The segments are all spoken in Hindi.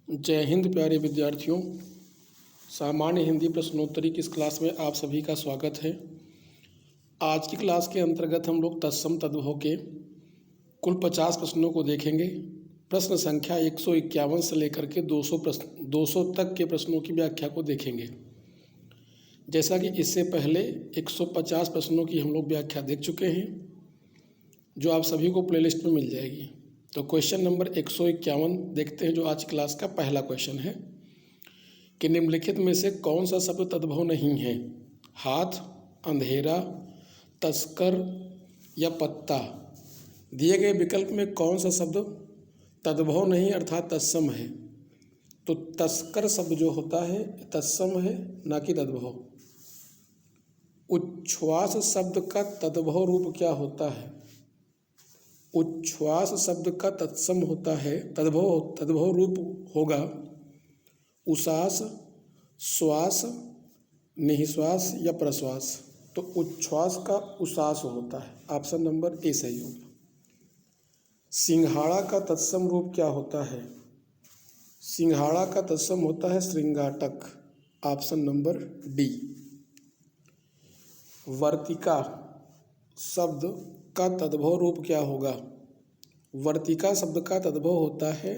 जय हिंद प्यारे विद्यार्थियों। सामान्य हिंदी प्रश्नोत्तरी की इस क्लास में आप सभी का स्वागत है। आज की क्लास के अंतर्गत हम लोग तत्सम तद्भव के कुल 50 प्रश्नों को देखेंगे। प्रश्न संख्या 151 से लेकर के 200 तक के प्रश्नों की व्याख्या को देखेंगे। जैसा कि इससे पहले 150 प्रश्नों की हम लोग व्याख्या देख चुके हैं, जो आप सभी को प्लेलिस्ट में मिल जाएगी। तो क्वेश्चन नंबर 151 देखते हैं, जो आज क्लास का पहला क्वेश्चन है कि निम्नलिखित में से कौन सा शब्द तद्भव नहीं है? हाथ, अंधेरा, तस्कर या पत्ता। दिए गए विकल्प में कौन सा शब्द तद्भव नहीं अर्थात तत्सम है? तो तस्कर शब्द जो होता है तत्सम है, ना कि तद्भव। उच्छ्वास शब्द का तद्भव रूप क्या होता है? उच्छ्वास शब्द का तत्सम होता है, तद्भव रूप होगा उश्वास, श्वास, निःश्वास या प्रश्वास। तो उच्छ्वास का उश्वास होता है। ऑप्शन नंबर ए सही होगा। सिंघाड़ा का तत्सम रूप क्या होता है? सिंघाड़ा का तत्सम होता है श्रृंगाटक। Option number D. वर्तिका शब्द का तद्भव रूप क्या होगा? वर्तिका शब्द का तद्भव होता है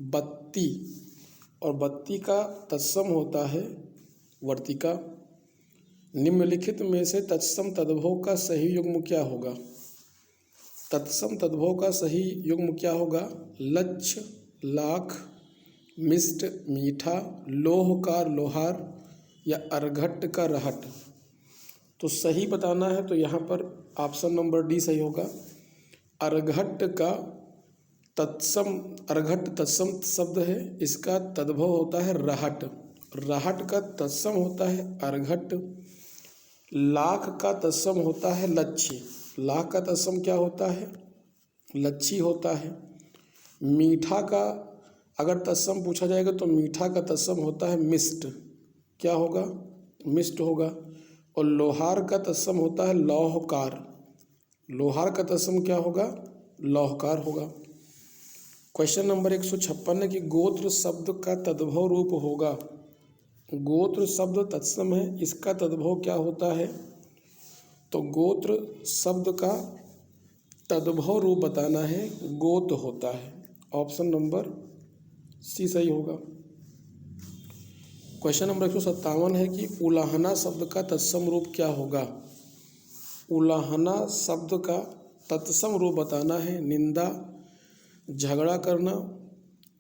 बत्ती, और बत्ती का तत्सम होता है वर्तिका। निम्नलिखित में से तत्सम तद्भव का सही युग्म क्या होगा? तत्सम तद्भव का सही युग्म क्या होगा? लक्ष्य, लाख, मिष्ट, मीठा, लोहकार, लोहार या अर्घट का रहट। तो सही बताना है तो यहाँ पर ऑप्शन नंबर डी सही होगा। अर्घट का तत्सम, अर्घट तत्सम शब्द है, इसका तद्भव होता है रहट। रहट का तत्सम होता है अर्घट। लाख का तत्सम होता है लच्छी। लाख का तत्सम क्या होता है? लच्छी होता है। मीठा का अगर तत्सम पूछा जाएगा तो मीठा का तत्सम होता है मिष्ट। क्या होगा? मिष्ट होगा। और लोहार का तत्सम होता है लौहकार। लोहार का तत्सम क्या होगा? लौहकार होगा। क्वेश्चन नंबर 156 है कि गोत्र शब्द का तद्भव रूप होगा। गोत्र शब्द तत्सम है, इसका तद्भव क्या होता है? तो गोत्र शब्द का तद्भव रूप बताना है, गोत होता है। ऑप्शन नंबर सी सही होगा। क्वेश्चन नंबर 157 है कि उलाहना शब्द का तत्सम रूप क्या होगा? उलाहना शब्द का तत्सम रूप बताना है निंदा, झगड़ा करना,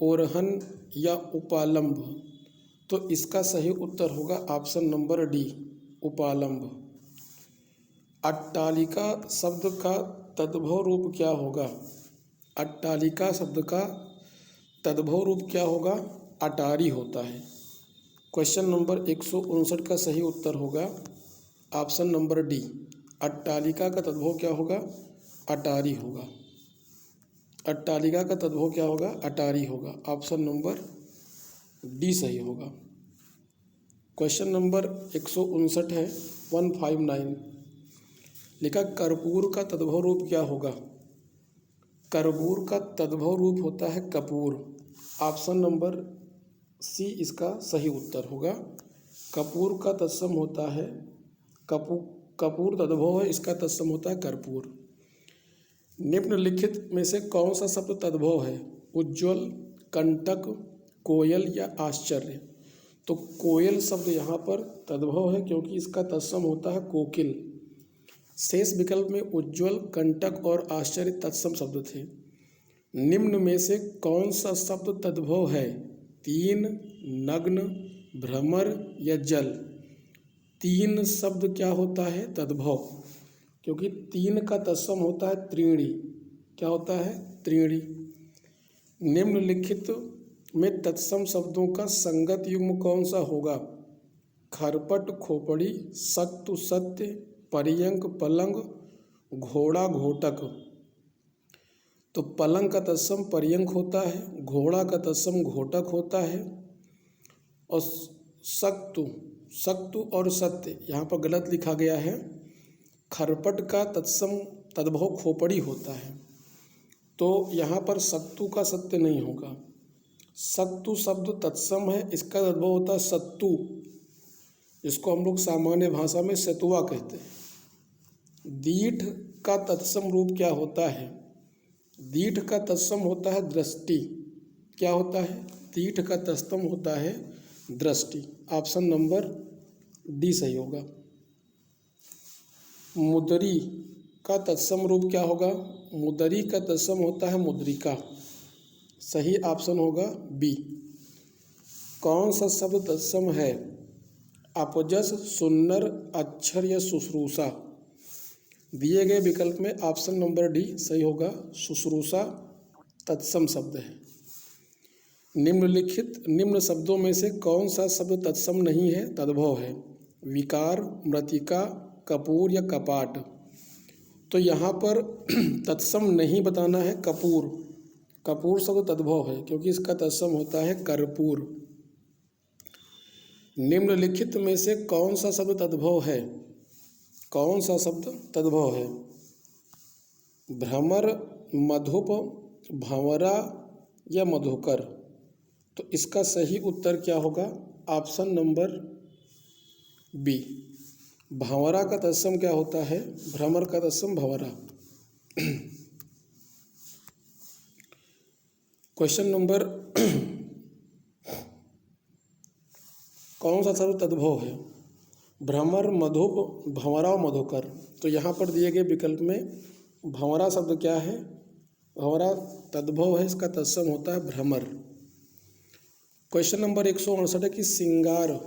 ओरहन या उपालंब। तो इसका सही उत्तर होगा ऑप्शन नंबर डी, उपालंब। अट्टालिका शब्द का तद्भव रूप क्या होगा? अट्टालिका शब्द का तद्भव रूप क्या होगा? अटारी होता है। क्वेश्चन नंबर 159 का सही उत्तर होगा ऑप्शन नंबर डी, अट्टालिका का तद्भव क्या होगा? अटारी होगा। अट्टालिका का तद्भव क्या होगा? अटारी होगा। ऑप्शन नंबर डी सही होगा। क्वेश्चन नंबर 159 है 159, लिखा कर्पूर का तद्भव रूप क्या होगा? कर्पूर का तद्भव रूप होता है कपूर। ऑप्शन नंबर सी इसका सही उत्तर होगा। कपूर का तत्सम होता है कपूर तद्भव है, इसका तत्सम होता है कर्पूर। निम्नलिखित में से कौन सा शब्द तद्भव है? उज्ज्वल, कंटक, कोयल या आश्चर्य। तो कोयल शब्द यहाँ पर तद्भव है क्योंकि इसका तत्सम होता है कोकिल। शेष विकल्प में उज्ज्वल, कंटक और आश्चर्य तत्सम शब्द थे। निम्न में से कौन सा शब्द तद्भव है? तीन, नग्न, भ्रमर या जल। तीन शब्द क्या होता है? तद्भव, क्योंकि तीन का तत्सम होता है त्रीणी। क्या होता है? त्रीणी। निम्नलिखित में तत्सम शब्दों का संगत युग्म कौन सा होगा? खरपट, खोपड़ी, सत्तु, सत्य, पर्यंक, पलंग, घोड़ा, घोटक। तो पलंग का तत्सम पर्यंक होता है, घोड़ा का तत्सम घोटक होता है, और सक्तु और सत्य यहाँ पर गलत लिखा गया है। खरपट का तत्सम तद्भव खोपड़ी होता है, तो यहाँ पर सक्तु का सत्य नहीं होगा। सत्तु शब्द तत्सम है, इसका तद्भव होता है सत्तू, जिसको हम लोग सामान्य भाषा में सतुआ कहते हैं। दीठ का तत्सम रूप क्या होता है? दीठ का तत्सम होता है दृष्टि। क्या होता है? दीठ का तत्सम होता है दृष्टि। ऑप्शन नंबर डी सही होगा। मुदरी का तत्सम रूप क्या होगा? मुदरी का तत्सम होता है मुद्रिका। सही ऑप्शन होगा बी। कौन सा शब्द तत्सम है? अपजस, सुन्नर, अक्षर या शुश्रूषा? दिए गए विकल्प में ऑप्शन नंबर डी सही होगा। शुश्रूषा तत्सम शब्द है। निम्न शब्दों में से कौन सा शब्द तत्सम नहीं है? तद्भव है। विकार, मृतिका, कपूर या कपाट? तो यहाँ पर तत्सम नहीं बताना है कपूर। कपूर शब्द तद्भव है क्योंकि इसका तत्सम होता है कर्पूर। निम्नलिखित में से कौन सा शब्द तद्भव है? कौन सा शब्द तद्भव है? भ्रमर, मधुप, भंवरा या मधुकर? तो इसका सही उत्तर क्या होगा? Option number B. भंवरा का तत्सम क्या होता है? भ्रमर का तत्सम भंवरा। क्वेश्चन नंबर कौन सा शब्द तद्भव है? भ्रमर, मधुप, भंवरा और मधुकर? तो यहाँ पर दिए गए विकल्प में भंवरा शब्द क्या है? भंवरा तद्भव है, इसका तत्सम होता है भ्रमर। क्वेश्चन नंबर 168 है कि श्रृंगार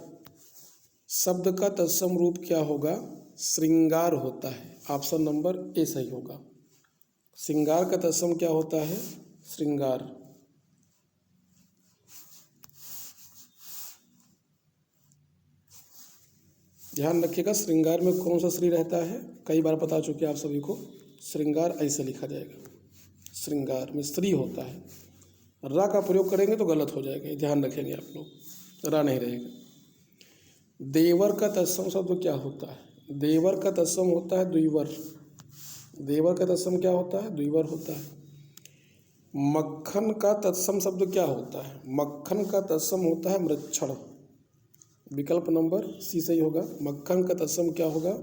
शब्द का तत्सम रूप क्या होगा? श्रृंगार होता है। ऑप्शन नंबर ए सही होगा। श्रृंगार का तत्सम क्या होता है? श्रृंगार। ध्यान रखिएगा, श्रृंगार में कौन सा श्री रहता है? कई बार बता चुके आप सभी को। श्रृंगार ऐसे लिखा जाएगा, श्रृंगार में श्री होता है। रा का प्रयोग करेंगे तो गलत हो जाएगा, ध्यान रखेंगे आप लोग, रा नहीं रहेगा। देवर का तत्सम शब्द क्या होता है? देवर का तत्सम होता है द्विवर। देवर का तत्सम क्या होता है? द्विवर होता है। मक्खन का तत्सम शब्द क्या होता है? मक्खन का तत्सम होता है मृच्छण। विकल्प नंबर सी सही होगा। मक्खन का तत्सम क्या होगा?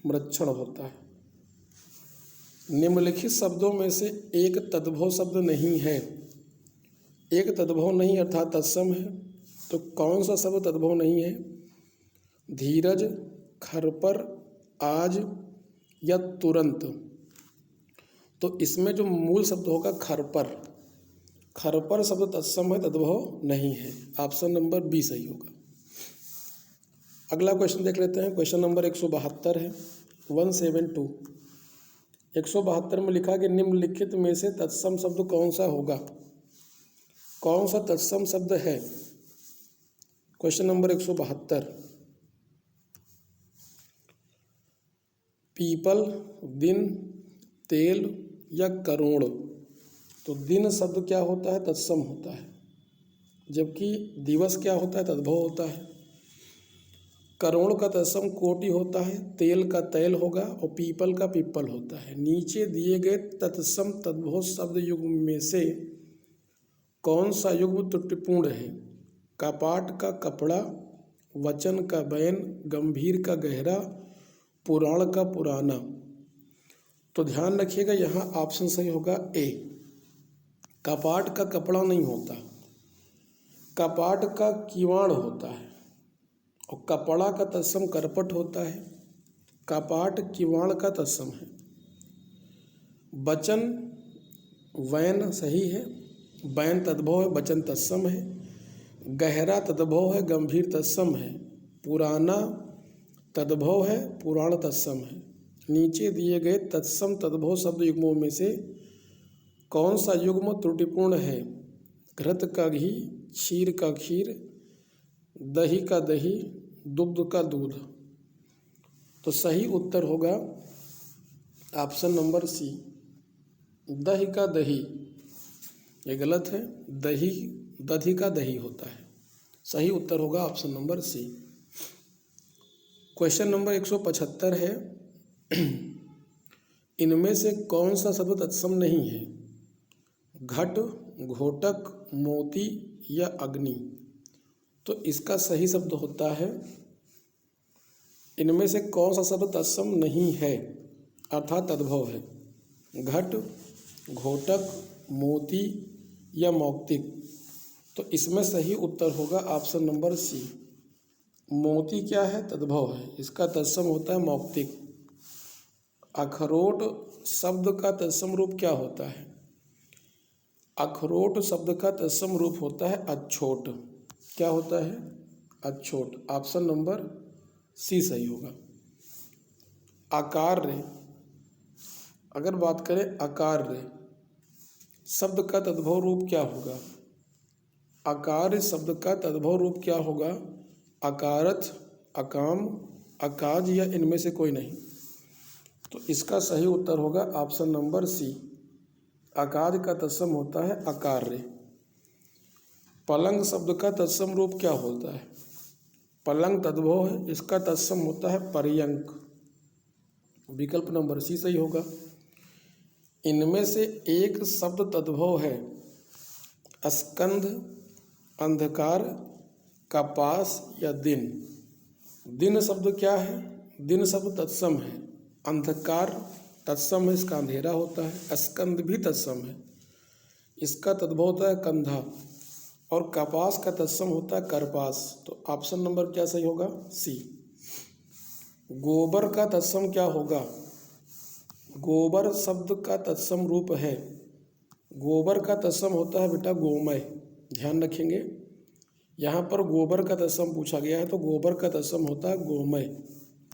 मृच्छण होता है। निम्नलिखित शब्दों में से एक तद्भव शब्द नहीं है। एक तद्भव नहीं अर्थात तत्सम है, तो कौन सा शब्द तद्भव नहीं है? धीरज, खरपर, आज या तुरंत? तो इसमें जो मूल शब्द होगा खरपर, खरपर शब्द तत्सम है, तद्भव नहीं है। ऑप्शन नंबर बी सही होगा। अगला क्वेश्चन देख लेते हैं। क्वेश्चन नंबर 172 है, 172। 172 में लिखा कि निम्नलिखित में से तत्सम शब्द कौन सा होगा? कौन सा तत्सम शब्द है? Question number 172। पीपल, दिन, तेल या करोड़? तो दिन शब्द क्या होता है? तत्सम होता है, जबकि दिवस क्या होता है? तद्भव होता है। करोड़ का तत्सम कोटि होता है, तेल का तैल होगा और पीपल का पिप्पल होता है। नीचे दिए गए तत्सम तद्भव शब्द युग्म में से कौन सा युग्म त्रुटिपूर्ण है? कपाट का कपड़ा, वचन का बैन, गंभीर का गहरा, पुराण का पुराना? तो ध्यान रखिएगा, यहाँ ऑप्शन सही होगा ए। कपाट का कपड़ा नहीं होता, कपाट का किवाड़ होता है, और कपड़ा का तत्सम करपट होता है। कपाट किवाड़ का तत्सम है। वचन वैन सही है, बैन तद्भव है, वचन तत्सम है। गहरा तद्भव है, गंभीर तत्सम है। पुराना तद्भव है, पुराण तत्सम है। नीचे दिए गए तत्सम तद्भव शब्द युग्मों में से कौन सा युग्म त्रुटिपूर्ण है? घृत का घी, क्षीर का खीर, दही का दही, दुग्ध का दूध? तो सही उत्तर होगा ऑप्शन नंबर सी, दही का दही। ये गलत है, दही दधी का दही होता है। सही उत्तर होगा option number C. Question number 175 है, इनमें से कौन सा शब्द तत्सम नहीं है? घट, घोटक, मोती या अग्नि। तो इसका सही शब्द होता है, इनमें से कौन सा शब्द तत्सम नहीं है अर्थात तद्भव है? घट, घोटक, मोती या मौक्तिक। तो इसमें सही उत्तर होगा ऑप्शन नंबर सी। मोती क्या है? तद्भव है, इसका तत्सम होता है मौक्तिक। अखरोट शब्द का तत्सम रूप क्या होता है? अखरोट शब्द का तत्सम रूप होता है अछोट। क्या होता है? अछोट। ऑप्शन नंबर सी सही होगा। अकार्य, अगर बात करें अकार्य शब्द का तद्भव रूप क्या होगा? अकार्य शब्द का तद्भव रूप क्या होगा? अकारथ, अकाम, अकाज या इनमें से कोई नहीं। तो इसका सही उत्तर होगा ऑप्शन नंबर सी। अकाज का तत्सम होता है अकार्य। पलंग शब्द का तत्सम रूप क्या होता है? पलंग तद्भव है, इसका तत्सम होता है पर्यंक। विकल्प नंबर सी सही होगा। इनमें से एक शब्द तद्भव है स्कंध, अंधकार, कपास या दिन। दिन शब्द क्या है? दिन शब्द तत्सम है। अंधकार तत्सम है, इसका अंधेरा होता है। स्कंद भी तत्सम है, इसका तद्भव होता है कंधा। और कपास का तत्सम होता है करपास। तो ऑप्शन नंबर क्या सही होगा? सी। गोबर का तत्सम क्या होगा? गोबर शब्द का तत्सम रूप है, गोबर का तत्सम होता है बेटा गोमय। ध्यान रखेंगे, यहाँ पर गोबर का तत्सम पूछा गया है, तो गोबर का तत्सम होता है गोमय।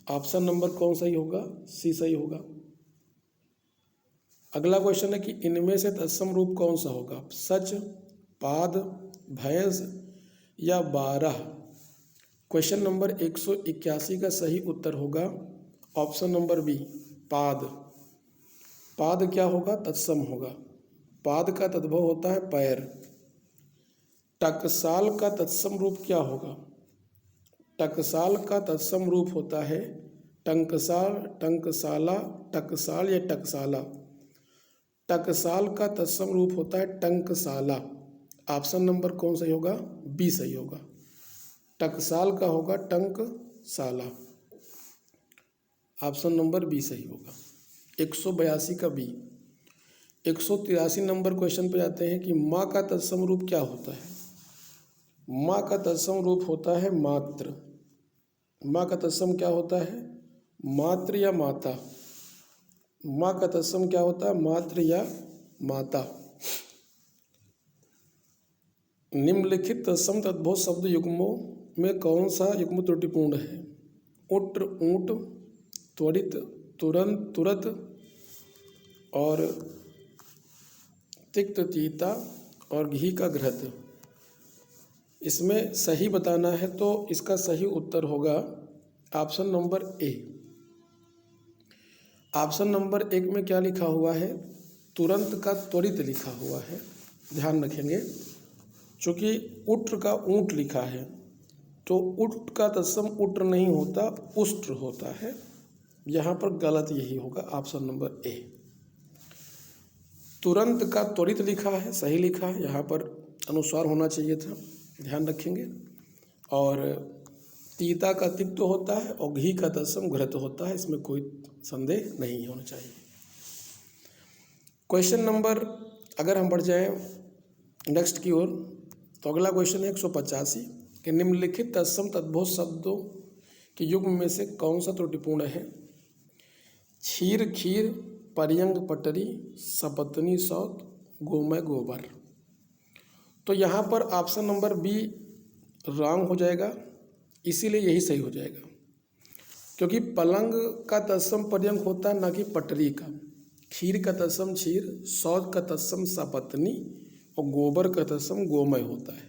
ऑप्शन नंबर कौन सही होगा? सी सही होगा। अगला क्वेश्चन है कि इनमें से तत्सम रूप कौन सा होगा? सच, पाद, भैंस या 12। क्वेश्चन नंबर 181 का सही उत्तर होगा ऑप्शन नंबर बी, पाद। पाद क्या होगा? तत्सम होगा। पाद का तद्भव होता है पैर। टकसाल का तत्सम रूप क्या होगा? टकसाल का तत्सम रूप होता है टंकसाल, टंकसाला, टकसाल या टकसाला। टकसाल का तत्सम रूप होता है टंकसाला। ऑप्शन नंबर कौन सही होगा? बी सही होगा। टकसाल का होगा टंकसाला। ऑप्शन नंबर बी सही होगा। 182 का बी। 183 नंबर क्वेश्चन पे आते हैं कि माँ का तत्सम रूप क्या होता है? माँ का तत्सम रूप होता है मात्र। माँ का तत्सम क्या होता है? मात्र या माता। माँ का तत्सम क्या होता है? मात्र या माता। निम्नलिखित तत्सम तद्भव शब्द युग्मों में कौन सा युग्म त्रुटिपूर्ण है? उट्र, ऊंट, त्वरित, तुरंत, तुरत और तिक्त, तीता और घी का घृत। इसमें सही बताना है तो इसका सही उत्तर होगा option number A. Option number 1 में क्या लिखा हुआ है? तुरंत का त्वरित लिखा हुआ है। ध्यान रखेंगे, चूँकि उट्र का ऊंट लिखा है तो उट का तत्सम उट्र नहीं होता, उष्ट्र होता है। यहाँ पर गलत यही होगा, ऑप्शन नंबर ए। तुरंत का त्वरित लिखा है, सही लिखा है, यहाँ पर अनुस्वार होना चाहिए था। ध्यान रखेंगे। और तीता का तिक्त होता है और घी का तत्सम घृत होता है, इसमें कोई संदेह नहीं होना चाहिए। क्वेश्चन नंबर अगर हम बढ़ जाएं नेक्स्ट की ओर, तो अगला क्वेश्चन है 185 कि निम्नलिखित तत्सम तद्भव शब्दों के युग्म में से कौन सा त्रुटिपूर्ण है? क्षीर, खीर, पर्यंग, पटरी, सपत्नी, सौत, गोमय, गोबर। तो यहाँ पर ऑप्शन नंबर बी रॉन्ग हो जाएगा, इसीलिए यही सही हो जाएगा, क्योंकि पलंग का तत्सम पर्यंग होता है, ना कि पटरी का। खीर का तत्सम क्षीर, सौत का तत्सम सपत्नी और गोबर का तत्सम गोमय होता है।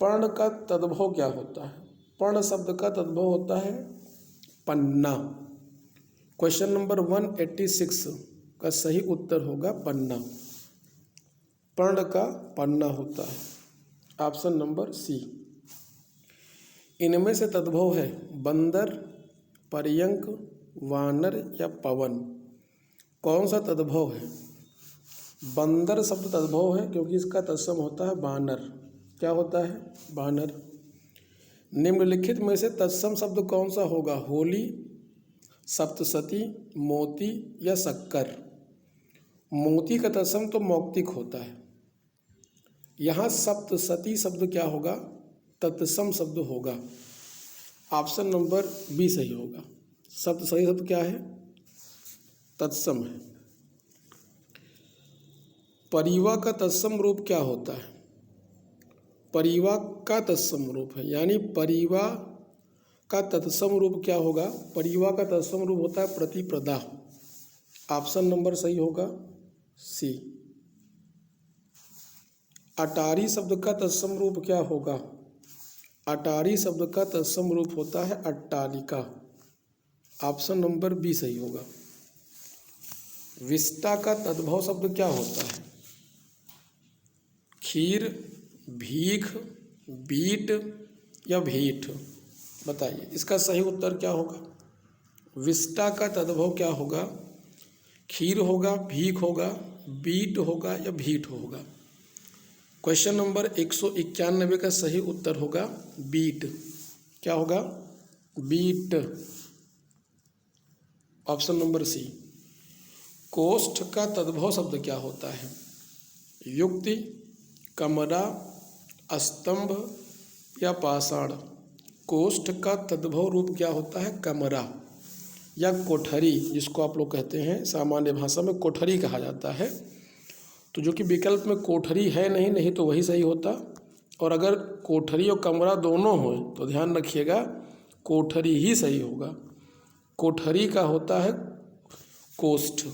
पर्ण का तद्भव क्या होता है? पर्ण शब्द का तद्भव होता है पन्ना। क्वेश्चन नंबर 186 का सही उत्तर होगा पन्ना। पर्ण का पन्ना होता है, ऑप्शन नंबर सी। इनमें से तद्भव है बंदर, पर्यंक, वानर या पवन। कौन सा तद्भव है? बंदर शब्द तद्भव है क्योंकि इसका तत्सम होता है बानर। क्या होता है? बानर। निम्नलिखित में से तत्सम शब्द कौन सा होगा? होली, सप्तसती, मोती या शक्कर। मोती का तत्सम तो मौक्तिक होता है। यहाँ सप्तसती शब्द क्या होगा? तत्सम शब्द होगा। ऑप्शन नंबर बी सही होगा। सप्तसती शब्द क्या है? तत्सम है। परिवा का तत्सम रूप क्या होता है? परिवा का तत्सम रूप है, यानी परिवा का तत्सम रूप क्या होगा? परिवा का तत्सम रूप होता है प्रतिप्रदा। ऑप्शन नंबर सही होगा सी। अटारी शब्द का तत्सम रूप क्या होगा? अटारी शब्द का तत्सम रूप होता है अट्टालिका। ऑप्शन नंबर बी सही होगा। विष्टा का तद्भव शब्द क्या होता है? खीर, भीख, बीट या भीठ। बताइए इसका सही उत्तर क्या होगा? विष्टा का तद्भव क्या होगा? खीर होगा, भीख होगा, बीट होगा या भीठ होगा। क्वेश्चन नंबर 191 का सही उत्तर होगा बीट। क्या होगा? बीट। Option number C. कोष्ठ का तद्भव शब्द क्या होता है? युक्ति, कमरा, स्तंभ या पाषाण। कोष्ठ का तद्भव रूप क्या होता है? कमरा या कोठरी, जिसको आप लोग कहते हैं सामान्य भाषा में कोठरी कहा जाता है। तो जो कि विकल्प में कोठरी है नहीं तो वही सही होता। और अगर कोठरी और कमरा दोनों हो तो ध्यान रखिएगा कोठरी ही सही होगा। कोठरी का होता है कोष्ठ।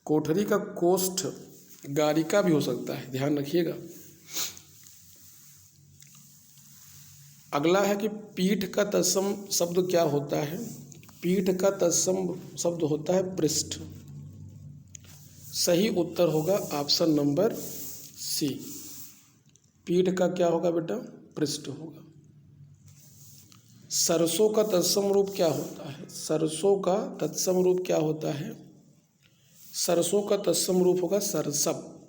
कोठरी का कोष्ठ गारिका भी हो सकता है, ध्यान रखिएगा। अगला है कि पीठ का तत्सम शब्द क्या होता है? पीठ का तत्सम शब्द होता है पृष्ठ। सही उत्तर होगा ऑप्शन नंबर सी। पीठ का क्या होगा बेटा? पृष्ठ होगा। सरसों का तत्सम रूप क्या होता है? सरसों का तत्सम रूप क्या होता है? सरसों का तत्सम रूप होगा सरसप।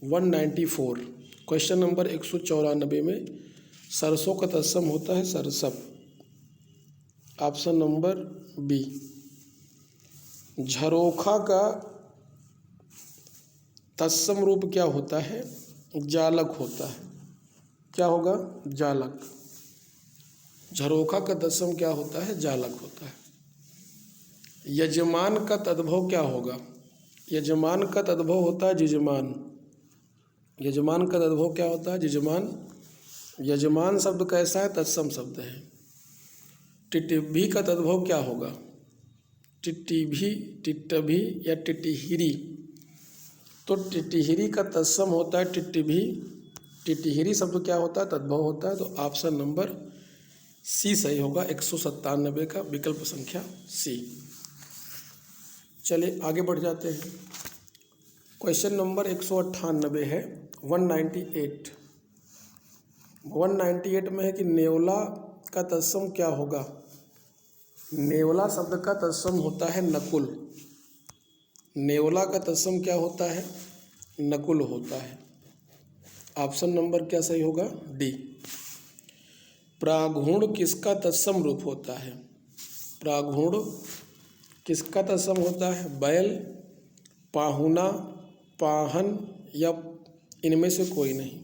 194 क्वेश्चन नंबर 194 में सरसों का तत्सम होता है सरसप। Option number B. झरोखा का तत्सम रूप क्या होता है? जालक होता है। क्या होगा? जालक। झरोखा का तत्सम क्या होता है? जालक होता है। यजमान का तद्भव क्या होगा? यजमान का तद्भव होता है यजमान। यजमान का तद्भव क्या होता है? यजमान। यजमान शब्द कैसा है? तत्सम शब्द है। टिटिभी का तद्भव क्या होगा? टिटिभी, टिटभी या टिटिहिरी। तो टिटिहिरी का तत्सम होता है टिटिभी। टिटिहिरी शब्द क्या होता है? तद्भव होता है। तो ऑप्शन नंबर सी सही होगा। 197 का विकल्प संख्या सी। चलिए आगे बढ़ जाते हैं। क्वेश्चन नंबर 198 है। 198 में है कि नेवला का तत्सम क्या होगा? नेवला शब्द का तत्सम होता है नकुल। नेवला का तत्सम क्या होता है? नकुल होता है। ऑप्शन नंबर क्या सही होगा? डी। प्राघुण किसका तत्सम रूप होता है? प्राघुण किसका तत्सम होता है? बैल, पाहुना, पाहन या इनमें से कोई नहीं।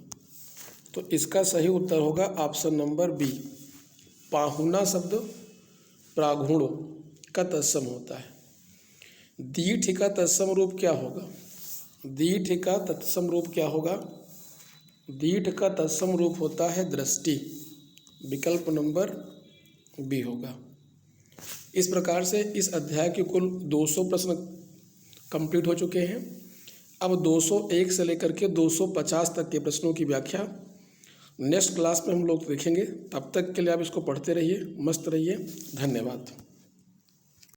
तो इसका सही उत्तर होगा ऑप्शन नंबर बी। पाहुना शब्द प्राघुण का तत्सम होता है। दीठ का तत्सम रूप क्या होगा? दीठ का तत्सम रूप क्या होगा? दीठ का तत्सम रूप होता है दृष्टि। विकल्प नंबर बी होगा। इस प्रकार से इस अध्याय के कुल 200 प्रश्न कंप्लीट हो चुके हैं। अब 201 से लेकर के 250 तक के प्रश्नों की व्याख्या नेक्स्ट क्लास में हम लोग देखेंगे। तब तक के लिए आप इसको पढ़ते रहिए, मस्त रहिए। धन्यवाद।